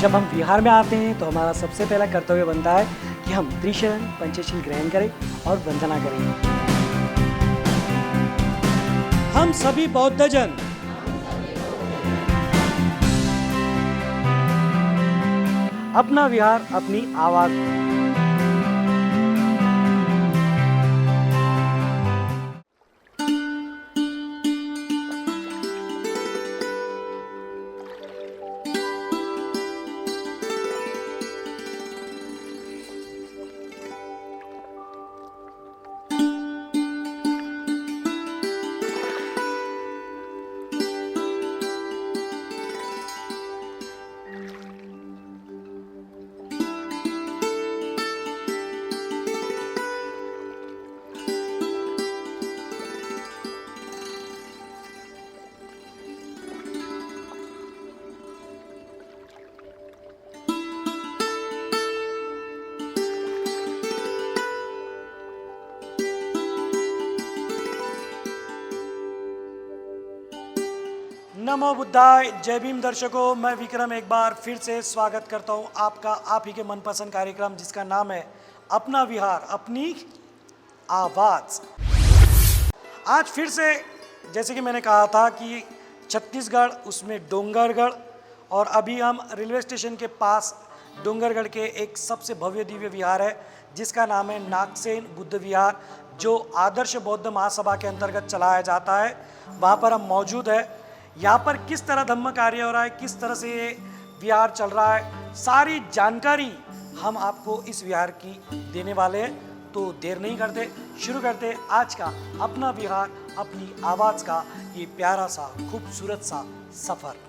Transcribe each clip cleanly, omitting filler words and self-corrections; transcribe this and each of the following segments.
जब हम विहार में आते हैं तो हमारा सबसे पहला कर्तव्य बनता है कि हम त्रिशरण पंचशील ग्रहण करें और वंदना करें। हम सभी बौद्धजन अपना विहार अपनी आवाज नमो बुद्धाय। जय भीम दर्शकों, मैं विक्रम एक बार फिर से स्वागत करता हूं आपका आप ही के मनपसंद कार्यक्रम जिसका नाम है अपना विहार अपनी आवाज़। आज फिर से जैसे कि मैंने कहा था कि छत्तीसगढ़ उसमें डोंगरगढ़, और अभी हम रेलवे स्टेशन के पास डोंगरगढ़ के एक सबसे भव्य दिव्य विहार है जिसका नाम है नागसेन बुद्ध विहार, जो आदर्श बौद्ध महासभा के अंतर्गत चलाया जाता है। वहाँ पर हम मौजूद है। यहाँ पर किस तरह धम्म कार्य हो रहा है, किस तरह से ये विहार चल रहा है, सारी जानकारी हम आपको इस विहार की देने वाले हैं। तो देर नहीं करते, शुरू करते आज का अपना विहार अपनी आवाज़ का ये प्यारा सा खूबसूरत सा सफ़र।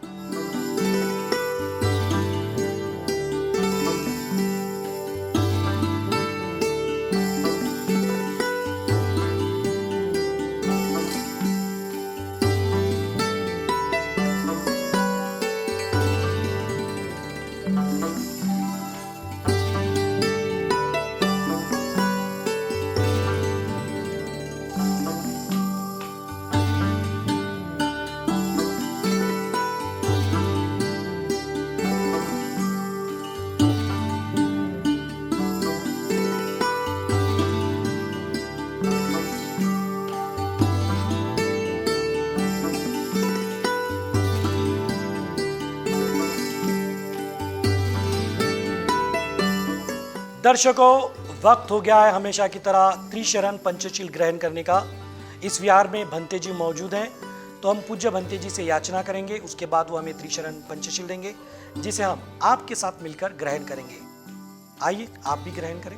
दर्शकों, वक्त हो गया है हमेशा की तरह त्रिशरण पंचशील ग्रहण करने का। इस विहार में भंते जी मौजूद हैं, तो हम पूज्य भंते जी से याचना करेंगे। उसके बाद वो हमें त्रिशरण पंचशील देंगे जिसे हम आपके साथ मिलकर ग्रहण करेंगे। आइए आप भी ग्रहण करें।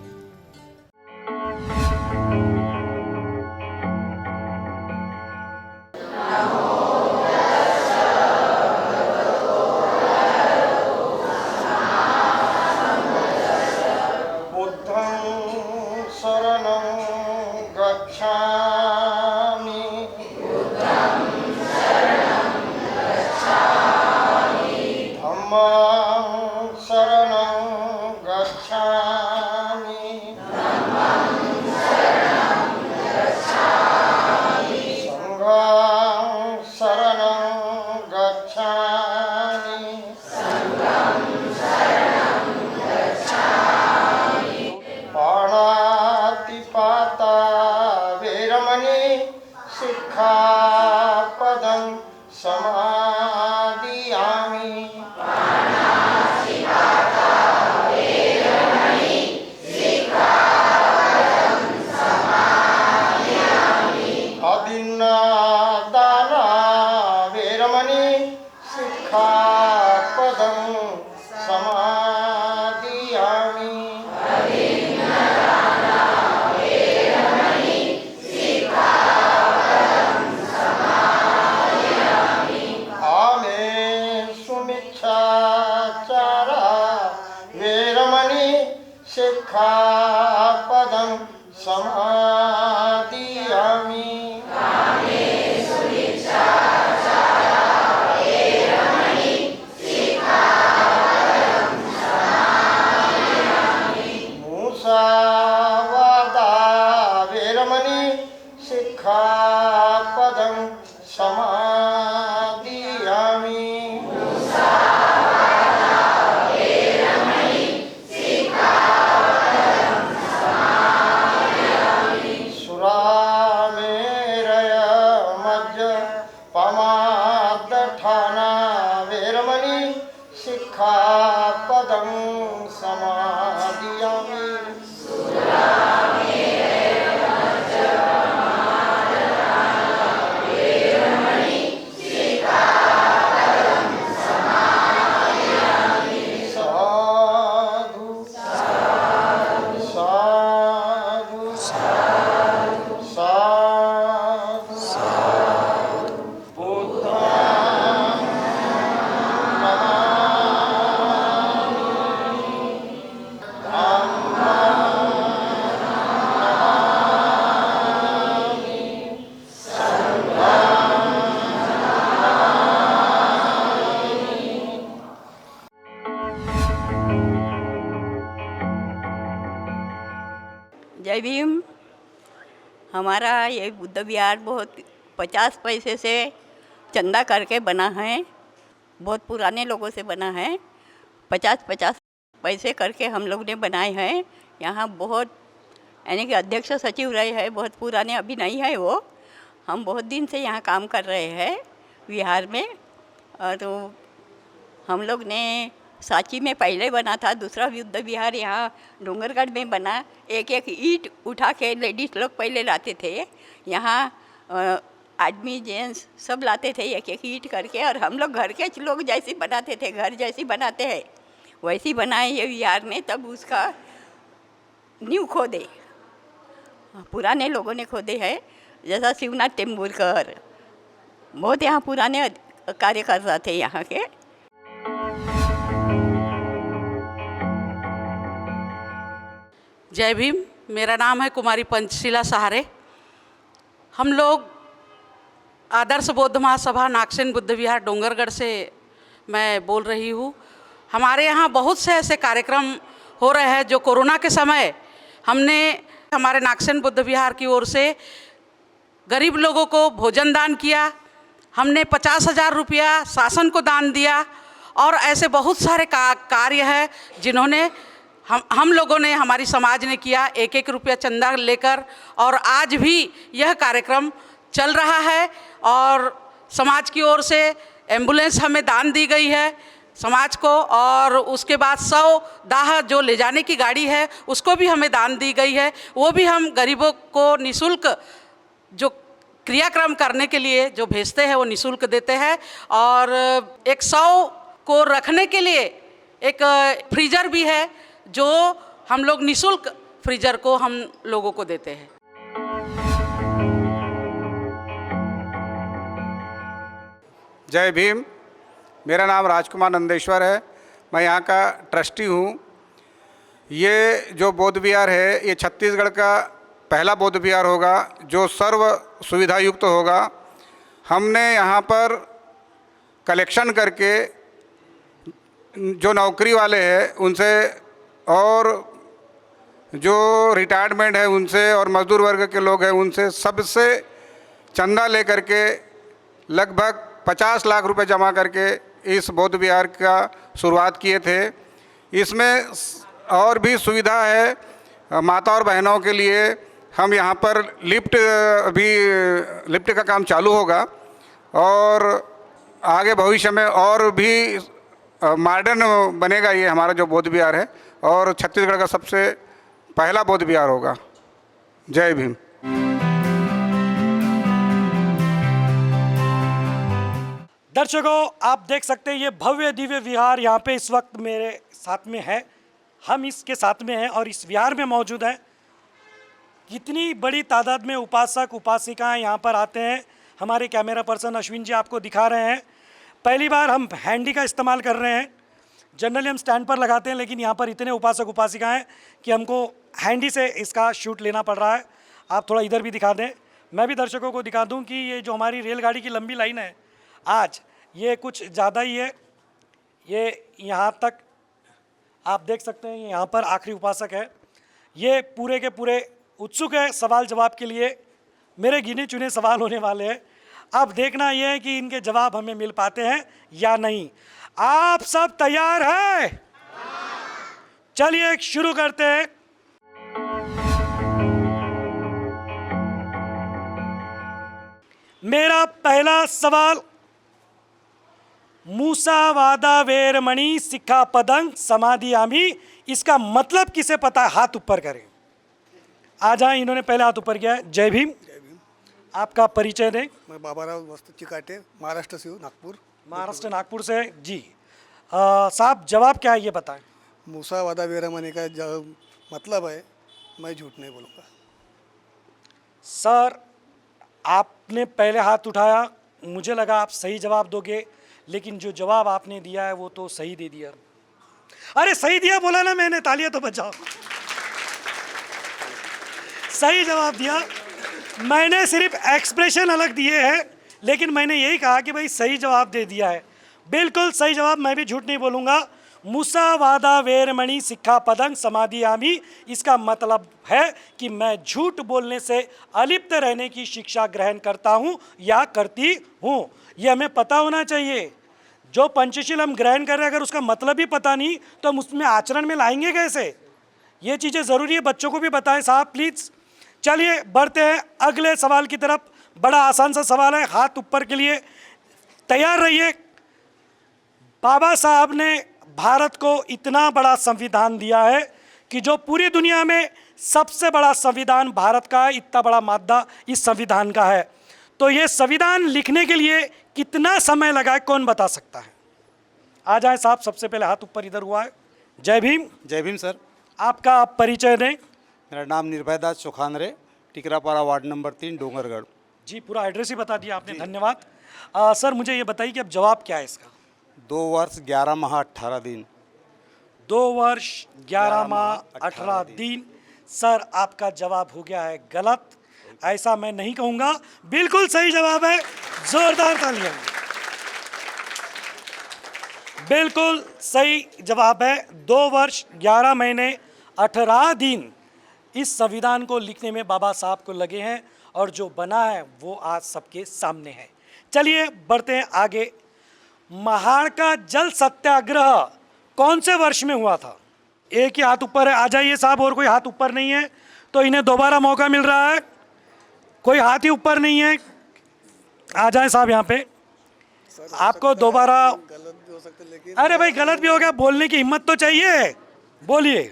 समादियामि। जय भीम। हमारा ये बुद्ध विहार बहुत 50 पैसे से चंदा करके बना है। बहुत पुराने लोगों से बना है। 50-50 पैसे करके हम लोग ने बनाए हैं। यहाँ बहुत यानी कि अध्यक्ष सचिव रहे हैं, बहुत पुराने, अभी नहीं है वो। हम बहुत दिन से यहाँ काम कर रहे हैं विहार में। और तो हम लोग ने सांची में पहले बना था, दूसरा बुद्ध विहार यहाँ डोंगरगढ़ में बना। एक एक ईंट उठा के लेडीज़ लोग पहले लाते थे यहाँ, आदमी जेंट्स सब लाते थे एक एक ईंट करके, और हम लोग घर के लोग जैसी बनाते थे, घर जैसी बनाते हैं वैसी बनाए ये विहार ने। तब उसका नींव खोदे, पुराने लोगों ने खोदे हैं, जैसा शिवनाथ टेम्बुलकर, बहुत यहाँ पुराने कार्यकर्ता थे यहाँ के। जय भीम। मेरा नाम है कुमारी पंचशीला सहारे। हम लोग आदर्श बौद्ध महासभा नागसेन बुद्ध विहार डोंगरगढ़ से मैं बोल रही हूँ। हमारे यहाँ बहुत से ऐसे कार्यक्रम हो रहे हैं जो कोरोना के समय हमने हमारे नागसेन बुद्ध विहार की ओर से गरीब लोगों को भोजन दान किया। हमने 50,000 रुपया शासन को दान दिया, और ऐसे बहुत सारे कार्य हैं जिन्होंने हम लोगों ने, हमारी समाज ने किया, 1-1 रुपया चंदा लेकर। और आज भी यह कार्यक्रम चल रहा है, और समाज की ओर से एम्बुलेंस हमें दान दी गई है समाज को, और उसके बाद 100 दाह जो ले जाने की गाड़ी है उसको भी हमें दान दी गई है। वो भी हम गरीबों को निःशुल्क जो क्रियाक्रम करने के लिए जो भेजते हैं वो निःशुल्क देते हैं। और एक 100 को रखने के लिए एक फ्रीजर भी है जो हम लोग निःशुल्क फ्रीजर को हम लोगों को देते हैं। जय भीम। मेरा नाम राजकुमार नंदेश्वर है। मैं यहाँ का ट्रस्टी हूँ। ये जो बौद्ध विहार है ये छत्तीसगढ़ का पहला बौद्ध विहार होगा जो सर्व सुविधा युक्त होगा। हमने यहाँ पर कलेक्शन करके जो नौकरी वाले हैं उनसे और जो रिटायरमेंट है उनसे और मजदूर वर्ग के लोग हैं उनसे सबसे चंदा ले करके लगभग 50 लाख रुपए जमा करके इस बौद्ध विहार का शुरुआत किए थे। इसमें और भी सुविधा है माता और बहनों के लिए। हम यहाँ पर लिफ्ट का काम चालू होगा, और आगे भविष्य में और भी मॉडर्न बनेगा ये हमारा जो बौद्ध विहार है, और छत्तीसगढ़ का सबसे पहला बौद्ध विहार होगा। जय भीम। दर्शकों, आप देख सकते हैं ये भव्य दिव्य विहार यहाँ पे इस वक्त मेरे साथ में है। हम इसके साथ में हैं और इस विहार में मौजूद हैं। कितनी बड़ी तादाद में उपासक उपासिकाएं यहाँ पर आते हैं। हमारे कैमरा पर्सन अश्विन जी आपको दिखा रहे हैं। पहली बार हम हैंडी का इस्तेमाल कर रहे हैं। जनरली हम स्टैंड पर लगाते हैं, लेकिन यहाँ पर इतने उपासक उपासिकाएं हैं कि हमको हैंडी से इसका शूट लेना पड़ रहा है। आप थोड़ा इधर भी दिखा दें। मैं भी दर्शकों को दिखा दूँ कि ये जो हमारी रेलगाड़ी की लंबी लाइन है आज ये कुछ ज़्यादा ही है। ये यहाँ तक आप देख सकते हैं, यहाँ पर आखिरी उपासक है। ये पूरे के पूरे उत्सुक है सवाल जवाब के लिए। मेरे गिने चुने सवाल होने वाले हैं। अब देखना यह है कि इनके जवाब हमें मिल पाते हैं या नहीं। आप सब तैयार हैं? चलिए शुरू करते हैं। मेरा पहला सवाल, मूसावादा वेरमणि सिक्खापदं समादियामि, इसका मतलब किसे पता है? हाथ ऊपर करें। आ जाए, इन्होंने पहले हाथ ऊपर किया है। जय भीम। जय भीम। आपका परिचय दें। मैं बाबाराव वस्तु चिकाटे, महाराष्ट्र से हूँ, नागपुर। महाराष्ट्र नागपुर से जी। साहब जवाब क्या है ये बताएं। मूसावादा वेरमणि का जो मतलब है, मैं झूठ नहीं बोलूँगा। सर आपने पहले हाथ उठाया, मुझे लगा आप सही जवाब दोगे, लेकिन जो जवाब आपने दिया है वो तो सही दे दिया। अरे सही दिया बोला ना मैंने, तालियां तो बजाओ। सही जवाब दिया। मैंने सिर्फ एक्सप्रेशन अलग दिए हैं, लेकिन मैंने यही कहा कि भाई सही जवाब दे दिया है। बिल्कुल सही जवाब। मैं भी झूठ नहीं बोलूँगा। मुसावादा वेरमणि सिक्खापदं समादियामि। इसका मतलब है कि मैं झूठ बोलने से अलिप्त रहने की शिक्षा ग्रहण करता हूँ या करती हूँ। ये हमें पता होना चाहिए। जो पंचशील हम ग्रहण कर रहे हैं, अगर उसका मतलब ही पता नहीं तो हम उसमें आचरण में लाएंगे कैसे? ये चीज़ें ज़रूरी है, बच्चों को भी बताएं साहब प्लीज़। चलिए बढ़ते हैं अगले सवाल की तरफ। बड़ा आसान सा सवाल है, हाथ ऊपर के लिए तैयार रहिए। बाबा साहब ने भारत को इतना बड़ा संविधान दिया है कि जो पूरी दुनिया में सबसे बड़ा संविधान भारत का है, इतना बड़ा मादा इस संविधान का है। तो ये संविधान लिखने के लिए कितना समय लगा है, कौन बता सकता है? आ जाए साहब, सबसे पहले हाथ ऊपर इधर हुआ है। जय भीम। जय भीम सर। आपका परिचय दें। मेरा नाम निर्भय दास चौखानरे, टिकरापारा वार्ड नंबर 3 डोंगरगढ़। जी, पूरा एड्रेस ही बता दिया आपने, धन्यवाद। सर मुझे ये बताइए कि अब जवाब क्या है इसका? 2 वर्ष 11 माह 18 दिन। 2 वर्ष 11 माह 18 दिन। सर आपका जवाब हो गया है गलत। ऐसा मैं नहीं कहूँगा, बिल्कुल सही जवाब है। जोरदार तालियां। बिल्कुल सही जवाब है। 2 वर्ष 11 महीने 18 दिन इस संविधान को लिखने में बाबा साहब को लगे हैं और जो बना है वो आज सबके सामने है। चलिए बढ़ते हैं आगे। महाड़ का जल सत्याग्रह कौन से वर्ष में हुआ था? एक ही हाथ ऊपर है, आ जाइए साहब। और कोई हाथ ऊपर नहीं है तो इन्हें दोबारा मौका मिल रहा है। कोई हाथ ही ऊपर नहीं है, आ जाए साहब यहाँ पे। आपको दोबारा। गलत भी हो सकता है लेकिन अरे भाई गलत भी हो गया, बोलने की हिम्मत तो चाहिए, बोलिए।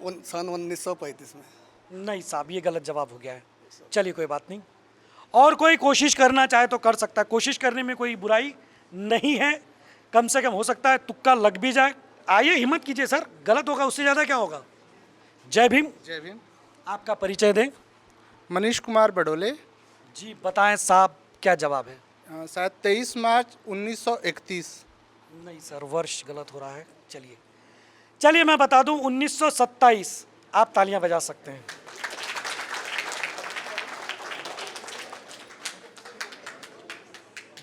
सन 1935 में। नहीं साहब, ये गलत जवाब हो गया है। चलिए कोई बात नहीं, और कोई कोशिश करना चाहे तो कर सकता है। कोशिश करने में कोई बुराई नहीं है, कम से कम हो सकता है तुक्का लग भी जाए। आइए हिम्मत कीजिए सर, गलत होगा उससे ज़्यादा क्या होगा। जय भीम। जय भीम। आपका परिचय दें। मनीष कुमार बडोले। जी बताएं साहब, क्या जवाब है? शायद 23 मार्च 1931। नहीं सर, वर्ष गलत हो रहा है। चलिए मैं बता दूं, 1927। आप तालियां बजा सकते हैं।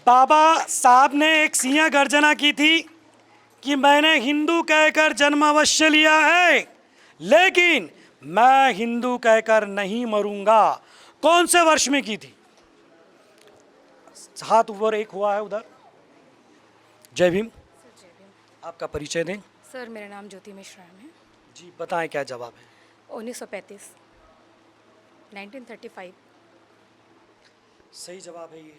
बाबा साहब ने एक सिंह गर्जना की थी कि मैंने हिंदू कहकर जन्म अवश्य लिया है, लेकिन मैं हिंदू कहकर नहीं मरूंगा। कौन से वर्ष में की थी? हाथ ऊपर एक हुआ है उधर। जय भीम। आपका परिचय दें। सर मेरा नाम ज्योति मिश्रा है। जी बताएं क्या जवाब है? 1935 1935। सही जवाब है ये,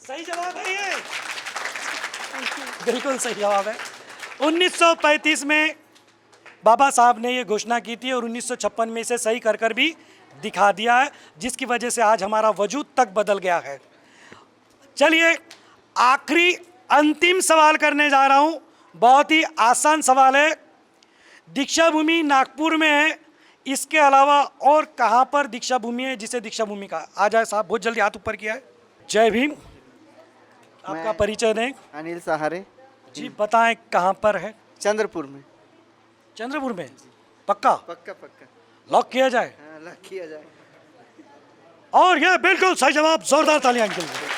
सही जवाब है ये, बिल्कुल सही जवाब है। 1935 में बाबा साहब ने ये घोषणा की थी और 1956 में इसे सही कर कर भी दिखा दिया है, जिसकी वजह से आज हमारा वजूद तक बदल गया है। चलिए आखिरी अंतिम सवाल करने जा रहा हूँ। बहुत ही आसान सवाल है। दीक्षा भूमि नागपुर में है, इसके अलावा और कहाँ पर दीक्षा भूमि है जिसे दीक्षा भूमि का? आ जाए साहब, बहुत जल्दी हाथ ऊपर किया है। जय भीम। आपका परिचय दें। अनिल सहारे। जी बताएं कहाँ पर है? चंद्रपुर में। चंद्रपुर में? पक्का? पक्का पक्का। लॉक किया जाए? हाँ, लॉक किया जाए। और ये बिल्कुल सही जवाब, जोरदार तालियां इनके लिए।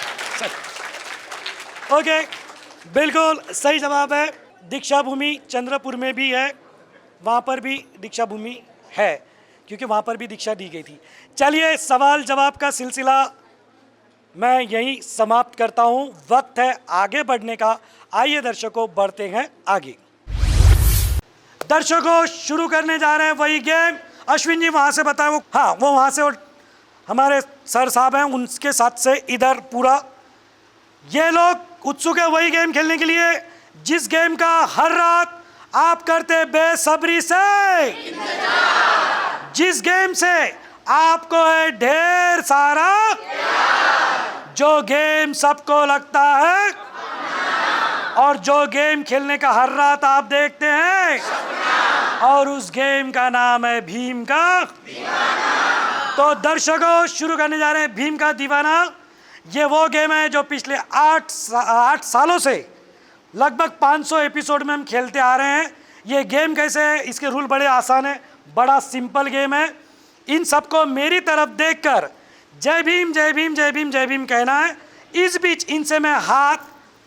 ओके, बिल्कुल सही जवाब है। दीक्षा भूमि चंद्रपुर में भी है, वहाँ पर भी दीक्षा भूमि है क्योंकि वहाँ पर भी दीक्षा दी गई थी। चलिए सवाल जवाब का सिलसिला मैं यहीं समाप्त करता हूँ। वक्त है आगे बढ़ने का। आइए दर्शकों बढ़ते हैं आगे। दर्शकों शुरू करने जा रहे हैं वही गेम। अश्विन जी वहाँ से बताएं, वो हाँ वो वहाँ से, और हमारे सर साहब हैं उनके साथ से इधर पूरा। ये लोग उत्सुक है वही गेम खेलने के लिए जिस गेम का हर रात आप करते बेसब्री से, जिस गेम से आपको है ढेर सारा, जो गेम सबको लगता है और जो गेम खेलने का हर रात आप देखते हैं, और उस गेम का नाम है भीम का दीवाना। तो दर्शकों शुरू करने जा रहे हैं भीम का दीवाना। ये वो गेम है जो पिछले 8 सालों से लगभग 500 एपिसोड में हम खेलते आ रहे हैं। ये गेम कैसे है, इसके रूल बड़े आसान है, बड़ा सिंपल गेम है। इन सबको मेरी तरफ देखकर जय भीम जय भीम जय भीम जय भीम कहना है। इस बीच इनसे मैं हाथ,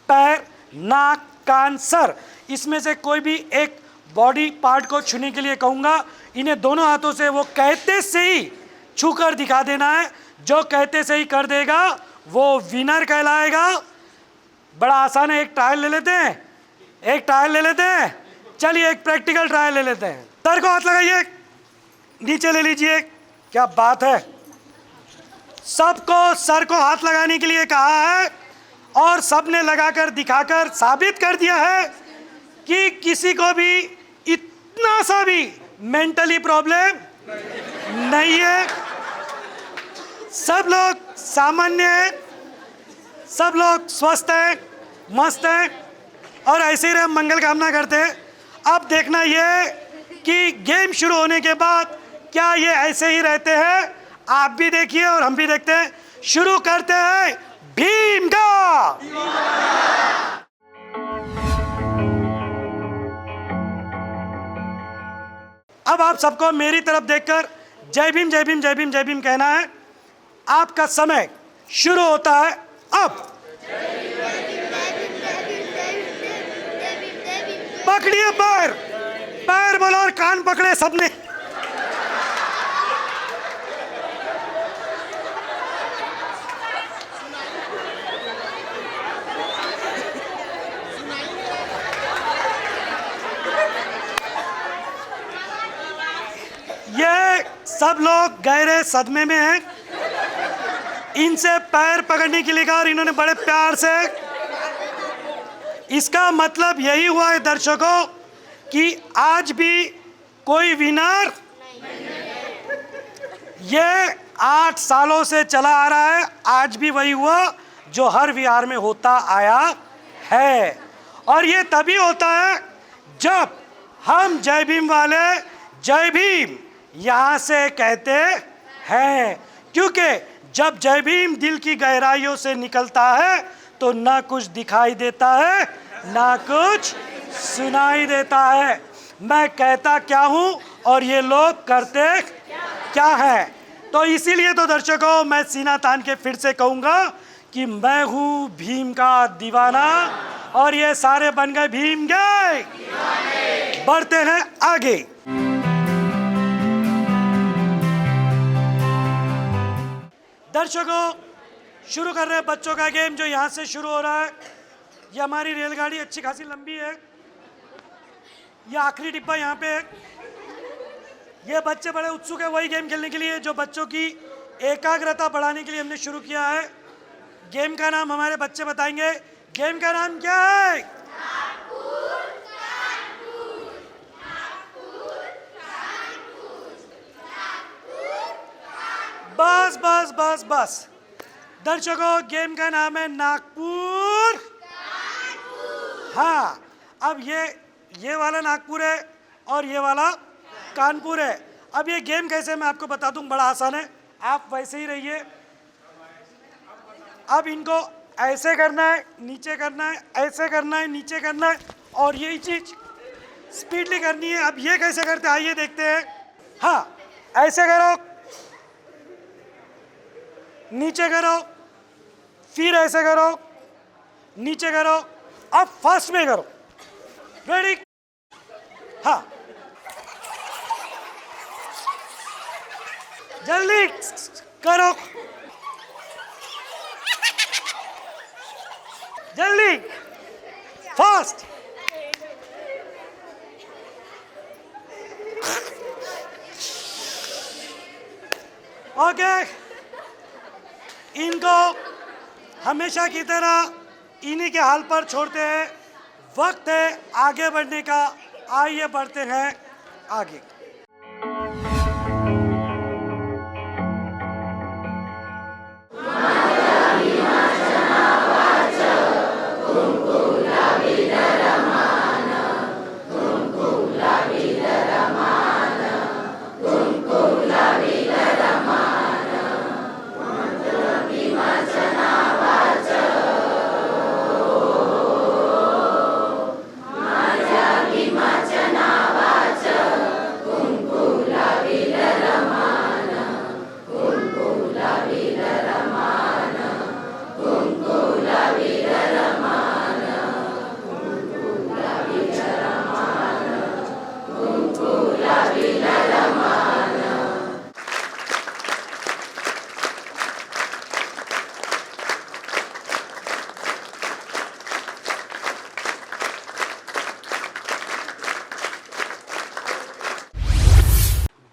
पैर, नाक, कान, सर इसमें से कोई भी एक बॉडी पार्ट को छूने के लिए कहूँगा। इन्हें दोनों हाथों से वो कहते से ही छू कर दिखा देना है। जो कहते से ही कर देगा वो विनर कहलाएगा। बड़ा आसान है, एक ट्रायल ले लेते हैं, एक ट्रायल ले लेते हैं। चलिए एक प्रैक्टिकल ट्रायल ले लेते हैं। सर को हाथ लगाइए, नीचे ले लीजिए। क्या बात है, सबको सर को हाथ लगाने के लिए कहा है और सबने लगाकर दिखाकर साबित कर दिया है कि किसी को भी इतना सा भी मेंटली प्रॉब्लम नहीं है। सब लोग सामान्य हैं, सब लोग स्वस्थ हैं, मस्त हैं और ऐसे ही हम मंगल कामना करते हैं। अब देखना ये कि गेम शुरू होने के बाद क्या ये ऐसे ही रहते हैं, आप भी देखिए और हम भी देखते हैं। शुरू करते हैं भीम का। अब आप सबको मेरी तरफ देखकर जय भीम जय भीम जय भीम जय भीम कहना है। आपका समय शुरू होता है अब। पकड़िए पैर, पैर बोलो और कान पकड़े सबने। ये सब लोग गहरे सदमे में हैं। इनसे पैर पकड़ने के लिए कहा और इन्होंने बड़े प्यार से। इसका मतलब यही हुआ है दर्शकों कि आज भी कोई विनर ये 8 सालों से चला आ रहा है। आज भी वही हुआ जो हर विहार में होता आया है। और ये तभी होता है जब हम जय भीम वाले जय भीम यहाँ से कहते हैं, क्योंकि जब जय भीम दिल की गहराइयों से निकलता है तो ना कुछ दिखाई देता है ना कुछ सुनाई देता है। मैं कहता क्या हूँ और ये लोग करते क्या हैं। तो इसीलिए तो दर्शकों मैं सीना तान के फिर से कहूँगा कि मैं हूँ भीम का दीवाना और ये सारे बन गए भीम गए। बढ़ते हैं आगे। दर्शकों शुरू कर रहे हैं बच्चों का गेम जो यहाँ से शुरू हो रहा है। ये हमारी रेलगाड़ी अच्छी खासी लंबी है। ये आखिरी डिब्बा यहाँ पे है। ये बच्चे बड़े उत्सुक है वही गेम खेलने के लिए जो बच्चों की एकाग्रता बढ़ाने के लिए हमने शुरू किया है। गेम का नाम हमारे बच्चे बताएंगे। गेम का नाम क्या है? बस बस बस बस दर्शकों गेम का नाम है नागपुर। हाँ, अब ये वाला नागपुर है और ये वाला कानपुर है। अब ये गेम कैसे मैं आपको बता दूं, बड़ा आसान है, आप वैसे ही रहिए। अब इनको ऐसे करना है, नीचे करना है, ऐसे करना है, नीचे करना है और यही चीज स्पीडली करनी है। अब ये कैसे करते हैं आइए देखते हैं। हाँ, ऐसे करो, नीचे करो, फिर ऐसे करो, नीचे करो, अब फास्ट में करो। रेडी? हाँ, जल्दी करो, जल्दी, फास्ट। ओके, इनको हमेशा की तरह इन्हीं के हाल पर छोड़ते हैं। वक्त है आगे बढ़ने का, आइए बढ़ते हैं आगे।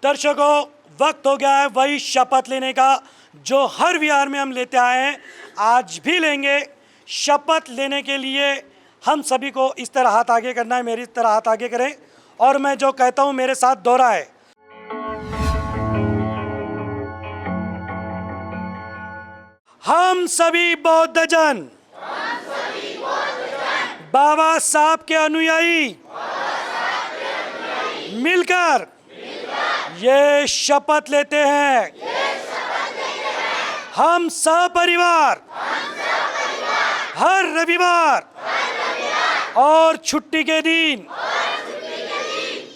दर्शकों, वक्त हो गया है वही शपथ लेने का जो हर विहार में हम लेते आए हैं, आज भी लेंगे। शपथ लेने के लिए हम सभी को इस तरह हाथ आगे करना है, मेरी तरह हाथ आगे करें और मैं जो कहता हूं मेरे साथ दोहराएं। हम सभी बौद्ध जन बाबा साहब के अनुयायी मिलकर ये शपथ लेते हैं, हम सपरिवार हर रविवार और छुट्टी के दिन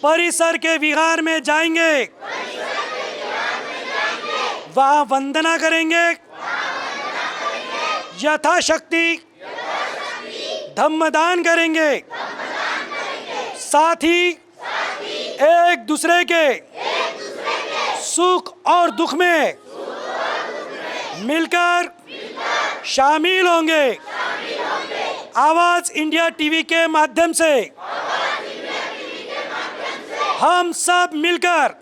परिसर के विहार में जाएंगे, वहां वंदना करेंगे, यथाशक्ति धम्मदान करेंगे, साथ ही एक दूसरे के सुख और दुख में मिलकर शामिल होंगे। आवाज इंडिया टीवी के माध्यम से हम सब मिलकर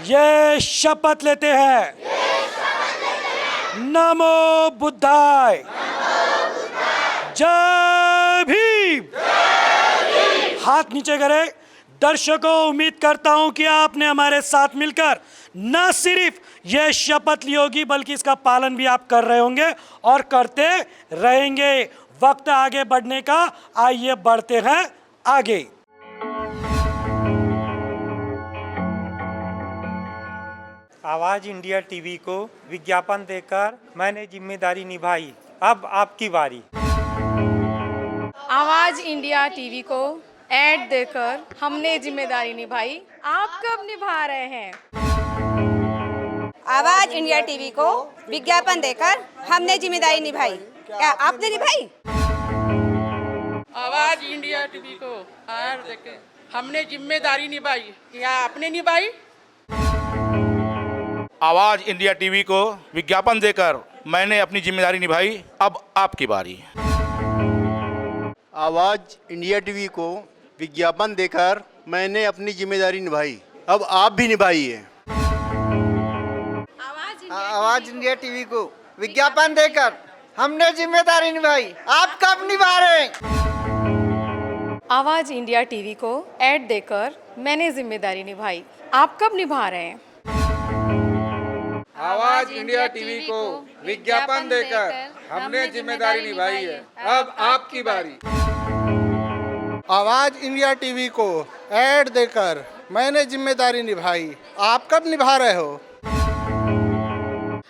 ये शपथ लेते हैं। नमो बुद्धाय, जय भीम। हाथ नीचे करें। दर्शकों, उम्मीद करता हूं कि आपने हमारे साथ मिलकर न सिर्फ यह शपथ ली होगी बल्कि इसका पालन भी आप कर रहे होंगे और करते रहेंगे। वक्त आगे बढ़ने का, आइए बढ़ते हैं आगे। आवाज़ इंडिया टीवी को विज्ञापन देकर मैंने जिम्मेदारी निभाई, अब आपकी बारी। आवाज़ इंडिया टीवी को ऐड देकर हमने जिम्मेदारी निभाई, आप कब निभा रहे हैं? आवाज इंडिया टीवी को विज्ञापन देकर हमने जिम्मेदारी निभाई, क्या आपने निभाई? आवाज इंडिया टीवी को ऐड देकर हमने जिम्मेदारी निभाई, क्या आपने निभाई? आवाज़ इंडिया टीवी को विज्ञापन देकर मैंने अपनी जिम्मेदारी निभाई, अब आपकी बारी। आवाज़ इंडिया टीवी को विज्ञापन देकर मैंने अपनी जिम्मेदारी निभाई, अब आप भी निभाइए। आवाज़ इंडिया टीवी को विज्ञापन देकर हमने जिम्मेदारी निभाई, आप कब निभा रहे हैं? आवाज़ इंडिया टीवी को ऐड देकर मैंने जिम्मेदारी निभाई, आप कब निभा रहे हैं? आवाज इंडिया टीवी को विज्ञापन देकर हमने जिम्मेदारी निभाई है, अब आपकी बारी। आवाज़ इंडिया टीवी को ऐड देकर मैंने जिम्मेदारी निभाई, आप कब निभा रहे हो?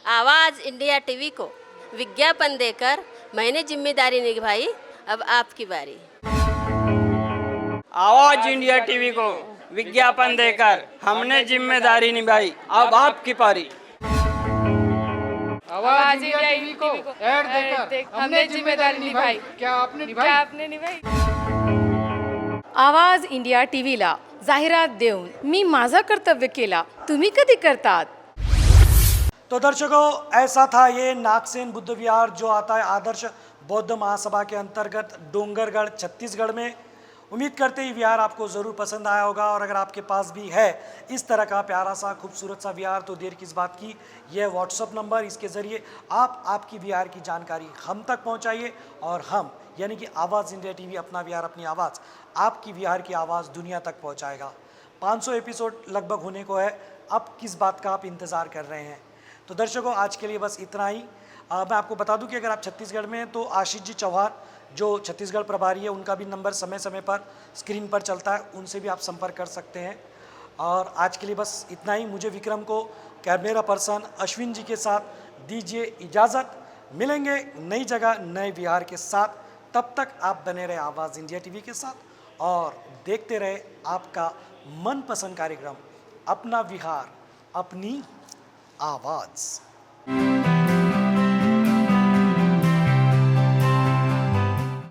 आवाज इंडिया टीवी को विज्ञापन देकर मैंने जिम्मेदारी निभाई, अब आपकी बारी। आवाज़ इंडिया टीवी को विज्ञापन देकर हमने जिम्मेदारी निभाई, अब आपकी बारी। आवाज़ इंडिया टीवी को ऐड देकर हमने जिम्मेदारी निभाई, क्या आपने निभाई? आवाज इंडिया टीव्हीला जाहिरात देऊन मी माझं कर्तव्य केला, तुम्ही कधी करतात? तो दर्शकों, ऐसा था ये नागसेन बुद्ध विहार जो आता है आदर्श बौद्ध महासभा के अंतर्गत डोंगरगढ़ छत्तीसगढ़ में। उम्मीद करते ही विहार आपको ज़रूर पसंद आया होगा और अगर आपके पास भी है इस तरह का प्यारा सा खूबसूरत सा विहार तो देर किस बात की, यह व्हाट्सअप नंबर, इसके ज़रिए आप आपकी विहार की जानकारी हम तक पहुंचाइए और हम यानी कि आवाज़ इंडिया टीवी अपना विहार अपनी आवाज़ आपकी विहार की आवाज़ दुनिया तक पहुंचाएगा। 500 एपिसोड लगभग होने को है, अब किस बात का आप इंतज़ार कर रहे हैं? तो दर्शकों, आज के लिए बस इतना ही। मैं आपको बता दूं कि अगर आप छत्तीसगढ़ में हैं तो आशीष जी चौहान जो छत्तीसगढ़ प्रभारी है उनका भी नंबर समय समय पर स्क्रीन पर चलता है, उनसे भी आप संपर्क कर सकते हैं। और आज के लिए बस इतना ही। मुझे विक्रम को कैमरा पर्सन अश्विन जी के साथ दीजिए इजाज़त। मिलेंगे नई जगह नए विहार के साथ, तब तक आप बने रहे आवाज़ इंडिया टीवी के साथ और देखते रहे आपका मनपसंद कार्यक्रम अपना विहार अपनी आवाज़।